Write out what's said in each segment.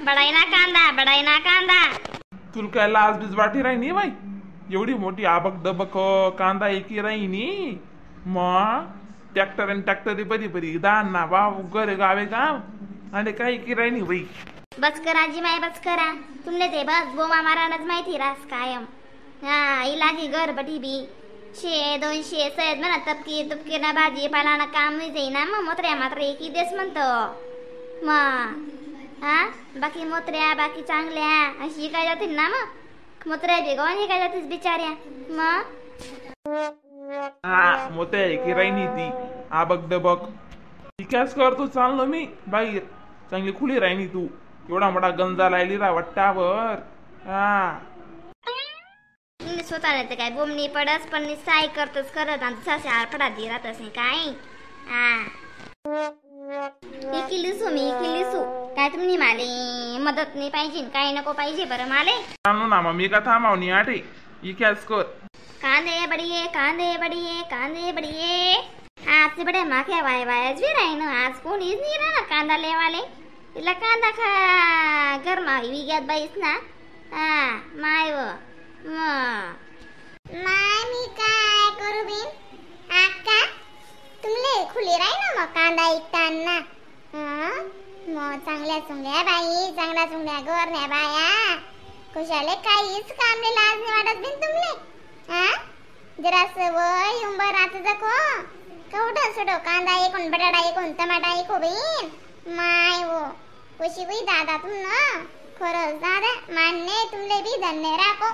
बडाईना कांदा तुला काय लाज बीज वाटी राहिनी बाई? एवढी मोठी आबक दबक कांदा एकी राहिनी मग ट्रॅक्टर आणि ट्रॅक्टर पदी पदी दान ना बाव घर गावे गाव आणि काय एकी राहिनी बाई. बस करा जी माय बस करा. तुमने ते बस बोमा मारानच माहिती रास कायम. हा इलागी घर बटी बी 100-200 सयद म्हणा तपकी ना भाजी पालाना काम नाही जाईना मग मोत्र्या मात्र एकी देस म्हणतो मग. हा बाकी मोत्र्या बाकी चांगल्या अशी काय जातील ना मग मोत्र्या बेगवानी काय जातीस बिचाऱ्या मग. हा मोत्या एकी राहिनी ती आबक दबक ती कॅस करतो चाललो मी बाहेर चांगली खुली राहिनी तू एवढा मोठा गंजा लायली रा वाट्टावर. हा स्वतः नाही काय बोमणी पडस पण साय करतच करत आणि सासे आरफडा दे राहतस नाही काय. हा एकी लिसू काय तुम्ही माले मदत नाही पाहिजे काय नको पाहिजे बरं माले सांगू ना मग मी का थांबवणी आठे ही कॅस कर. कांदे बडिये आज से बडे माखे वायच भी राही ना आज कोणीच नाही राहणार कांदा लेवाले. तिला कांदा खा गरमा विग्यात बाईस ना. हा माय व माय मी काय करू बिन आका तुमले खुली राही ना मग कांदा ऐकताना. मग चांगल्या बाई चांगल्या गोरण्या बाया कुशाले काहीच काम नाही लाज नाही वाटत बिन तुमले. हा जरा सवय उंबर आता जको कवडा सोडो कांदा एकूण बटाटा एकूण टमाटा एको बिन माय वो कशी बी दादा तुम ना खरंच दादा मान्य तुमले बी धन्य राखो.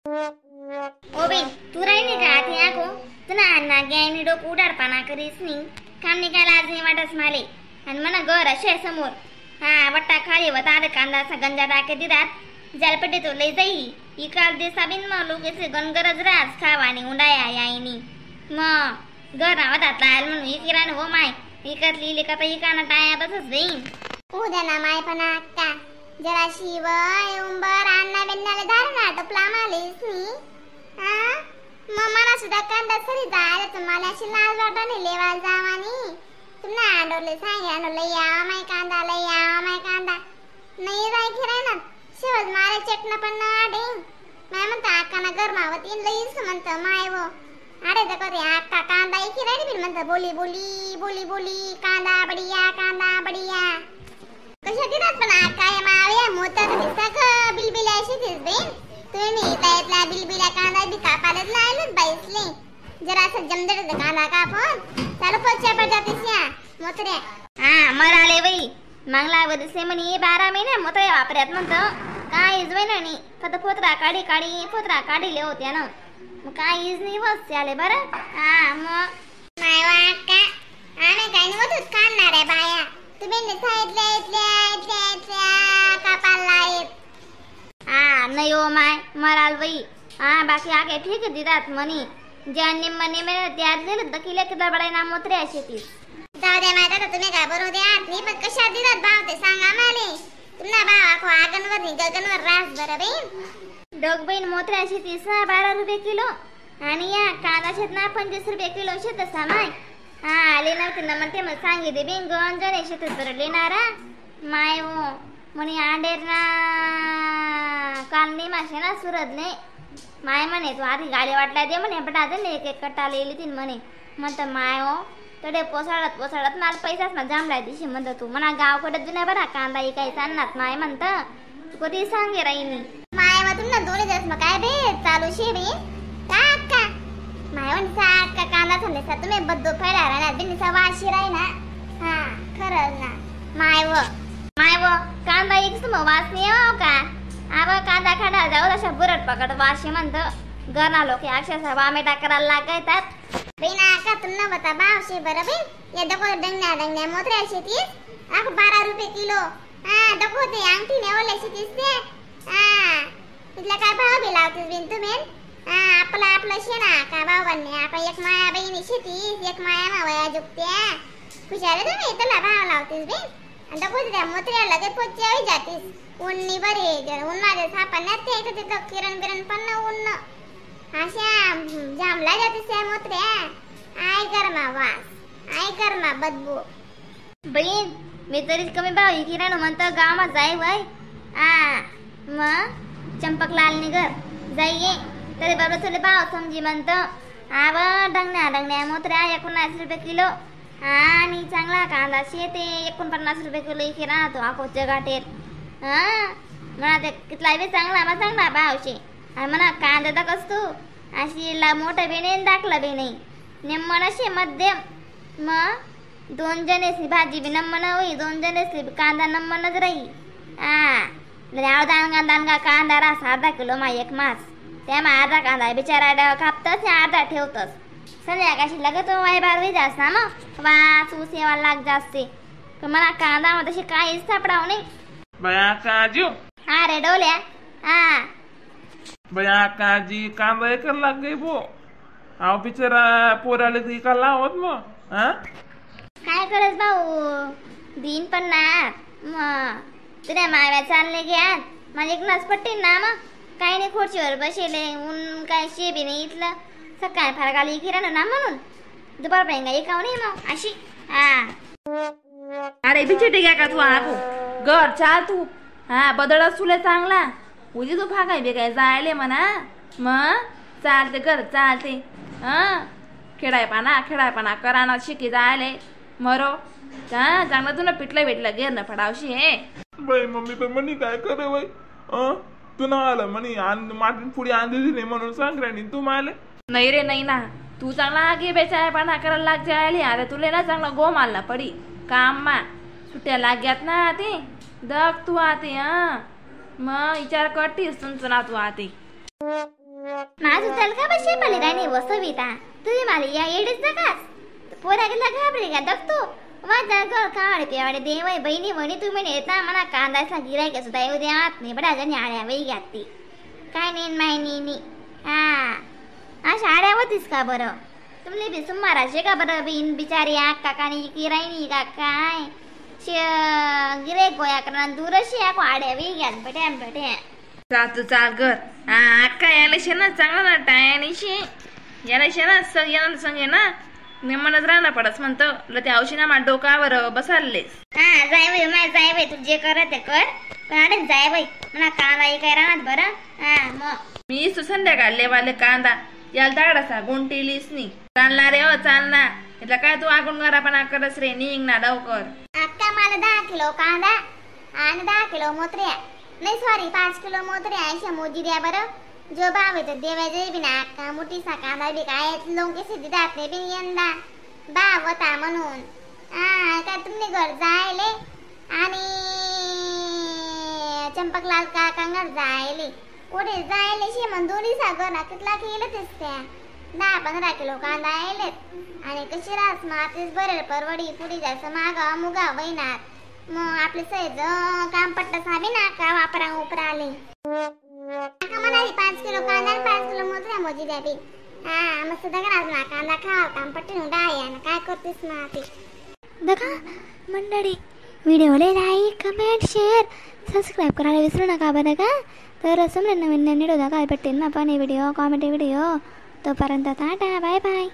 ओ बिन तू राही नाही का आधी आको तुला अन्ना ग्यायनी डोक उडाडपाना करीस नी काम नाही काय लाज नाही वाटस माले आणि मना घर असे समोर. हा वट्टा खाली होता कांदा असा गंजा टाके दिरात जलपटे तो लई जाई इकाल देसा बिन मग लोक असे गणगरज राज खावानी उंडाया यायनी मग घर नावात लायल म्हणून इकिरान हो माय इकत लिहिले का इकाना टाया बसच जाईन. उद्या ना माय पण अक्का जरा शिवय उंबर अन्ना बेन्नाले धारणा टपला मालेस नी. हा मग मला सुद्धा कांदा सरी जायला तुम्हाला अशी लाज वाटाने लेवाल जावानी तुमना आंडोले सांगे या माय कांदा नाही जाय खिराय ना शेवज मारे चटना पण ना आडे मैं म्हणता आकाना गरमावती लईस म्हणता माय वो आडे तर कधी आका कांदा इकी राहिली बिन म्हणता बोली कांदा बडिया कशा दिनात पण आका या मावया मोता तर दिसा का बिलबिल्या अशी दिस बेन तुम्ही तायतला बिलबिल्या कांदा बी कापालेत लायलत बाईसले जरा असं जमदड कांदा कापून चालू पोच्या पडजातीस मोत्र्या. हा मराले बाई मागला वरसे म्हणे 12 महिने मोत्र्या वापऱ्यात म्हणतं काहीच बाई नाही फक्त पोत्रा काढीले होत्या ना मग काहीच नाही बस आले बरं. हा मग माय वाका आम्ही काय नव्हतोच काढणार आहे बाया तुम्ही इथल्या कापाला येत. हा नाही हो माय मराल बाई. हा बाकी आगे ठीक आहे दिदात म्हणी ज्या निम्मने मेहनत त्यात दिलं दखिले किती बडाईना मोत्र्या शेतीस. जाऊ द्या माहिती आता तुम्ही घाबरू द्या मी पण कशा दिदात भाव ते सांगा माले तुमना भाव आखो आगनवर गगनवर रास बरं बाई. डोग बहीण मोत्र्या शेतीस 12 रुपये किलो आणि या कांदा शेतना 25 रुपये किलो शेत सामाय. हा आले नव्हते ना म्हणते मग सांगितले बिन गंजने शेतात बरं लेणारा माय वो म्हणे आंडेर ना काल नाही मासे ना सुरदने माय म्हणे तू आधी गाडी वाटला दे म्हणे पण आता एक कट्टा लिहिली तीन म्हणे म्हणतं माय हो तडे पोसाडत मला पैसाच ना जांभळा दिशी म्हणतं तू म्हणा गावकडे जुन्या बरा कांदा इकायचा अन्नात माय म्हणतं तू कधी सांगे राहिनी माय मग तुमना दोन्ही दिवस मग काय बे चालू शे बे का माय म्हणता का कांदा थंडेसा तुम्ही बद्दू फैला राहणार बिनसा वाशी राही ना. हा खरंच ना माय व कांदा एक मग वास नाही हो का आबा कांदा खाडा जाऊ अशा बुरट पकड वाशी म्हणतं गणा लोक अक्षरशः वामेटा करायला लागतात. बिना का तुमना बता भावशे बरं बिन या दको डंगण्या मोत्र्या शेतीस आख 12 रुपये किलो. हा दको ते अंगठी नेवले शेतीस ते. हा इथला काय भाव बी लावतीस बिन तुम्ही. हा आपलं शेना का भाव बनणे आपण एक माया बहिणी शेतीस एक माया मावया जुकत्या खुशाले तुम्ही इथला भाव लावतीस बिन आणि दको त्या मोत्र्या लगे पोच्या जातीस उन्नी बरे जर उन्हाचे सापण्यात ते तिथं किरण पण ऊन अशा जामला जातीस त्या मोत्र्या. आय गरमा बदबू बहीण मी तरीच कमी भाव किराणा म्हणतं गावात जाय वय मग चंपकलाल निगर जाईये तरी बरोबर तुला भाव समजी म्हणतो. आव डंगण्या मोत्र्या 19 रुपये किलो आणि चांगला कांदा शेते 49 रुपये किलो इथे राहतो अकोटच्या गाठेत. म्हणा ते कितला बी चांगला मग चांगला भावशे आणि म्हणा कांदा तर कसतो अशी मोठा बी नाही दाखला बी नाही नेमन असे मध्यम. मग 2 जणेसनी भाजी बी नम्मन होई 2 जणेसनी कांदा नम्मनच राही. दानगा कांदा रास अर्धा किलो मा एक मास त्यामा अर्धा कांदा बिचारा कापतस अर्धा ठेवतस. संध्याकाळशी लगत वाय बारवी जास्त ना मग वास ऊस येवा लाग जास्ती मला कांदा मग तशी काहीच सापडाव नाही. बया काजू हा रे डोल्या. बया काजी कांदा एकर लाग गई बो. अहो बिचारा पोराले तर इका लावत मग. काय करस भाऊ दिन पण ना मग तुझ्या माव्या चालले घ्या माझी एक नसपट्टी ना मग काही नाही खुर्चीवर बसेले ऊन काय शेबी नाही इथलं सकाळी फरकाली किराणा ना म्हणून दुपार पेंगा एकाव नाही मग अशी. अरे बिचेटे घ्या का तू आगो घर चाल तू बदळच तुला चांगला उजी तू फागाय बे काय जायले म्हणा मग चालते घर चालते. खेळायपाना कराना शिकी जायले मरो चांगलं तुला पिटलं भेटलं गेर न पडावशी हे. बाई मम्मी पण म्हणी काय करे बाई तू ना आला म्हणी माटीन पुढे आणली नाही म्हणून सांग राणी तू माले. नाही रे नाही ना तू चांगला आगे बेचायपाना करायला लाग जायले. अरे तुले ना चांगला गो मारला पडी काम मा सुट्ट्या लाग्यात ना ते दग तू आते. मग विचार करतीस तुमचं ना तू आते. माझं चल का बस शेपाली राणी वसविता तुम्ही मला या येडेच नकास पोरा गेला घाबरे का दगतो माझा घर काढ पेवाडे देवाय बहिणी म्हणी तुम्ही नेता मला कांदाचा गिरायक सुद्धा येऊ द्यात नाही बडा जणी आड्या वही घातली काय नेन माहिनी. अशा आड्या होतीस का बरं तुमले बी सुमाराशे का बरं बिन बिचारी काकानी किरायनी का काय गिरायक गोया करा दूरशी आड्या वही घ्यात बट्या. तू चाल घर अक्का याला शेना चांगला ना टायनिशी याला शेना याला संगे ना नेमनच राहणार पडस म्हणतो त्या औषधा मा डोकावर बसालेस. जाय बाई तू जे कर ते कर पण अरे जाय बाई मला कांदा काय राहणार बरं. मग मी संध्याकाळ लेवाले कांदा याला दाडासा गुंटी लिसनी चालणार रे चालना इथला काय तू आगून घरापणा करस रे निघ ना लवकर. अक्का मला 10 किलो कांदा आणि 10 किलो मोत्र्या नाही सॉरी 5 किलो मोत्र्या 80 मोजी द्या बरं. जो भाव आहे तर देवाचे बी ना अक्का मोठीसा कांदा बी काय लोक सिद्धी दात नाही बी यंदा भाव होता म्हणून. काय तुम्ही घर जायले आणि चंपकलाल काकांगर जायले कुठे जायले शे म्हण दोन्ही सागर ना कितला केलं तेच त्या 10-15 किलो कांदा आलेत आणि कशी रास मातीच बरेल परवडी पुढे जास्त मागा मुगा वैनार मग आपले सहज काम पट्टा साबी ना का वापरा उपरा आले. म्हणाली 5 किलो कांदा 5 किलो मोत्र्या मोजी द्या बी. मस्त दगडात ना कांदा खाव काम पट्टी डाया ना काय करतेस ना ते दगा मंडळी. व्हिडिओला लाईक कमेंट शेअर सबस्क्राईब करायला विसरू नका बरं का. तर समजा नवीन व्हिडिओ काय भेटेल ना पण व्हिडिओ कॉमेडी व्हिडिओ तोपर्यंत टाटा बाय बाय.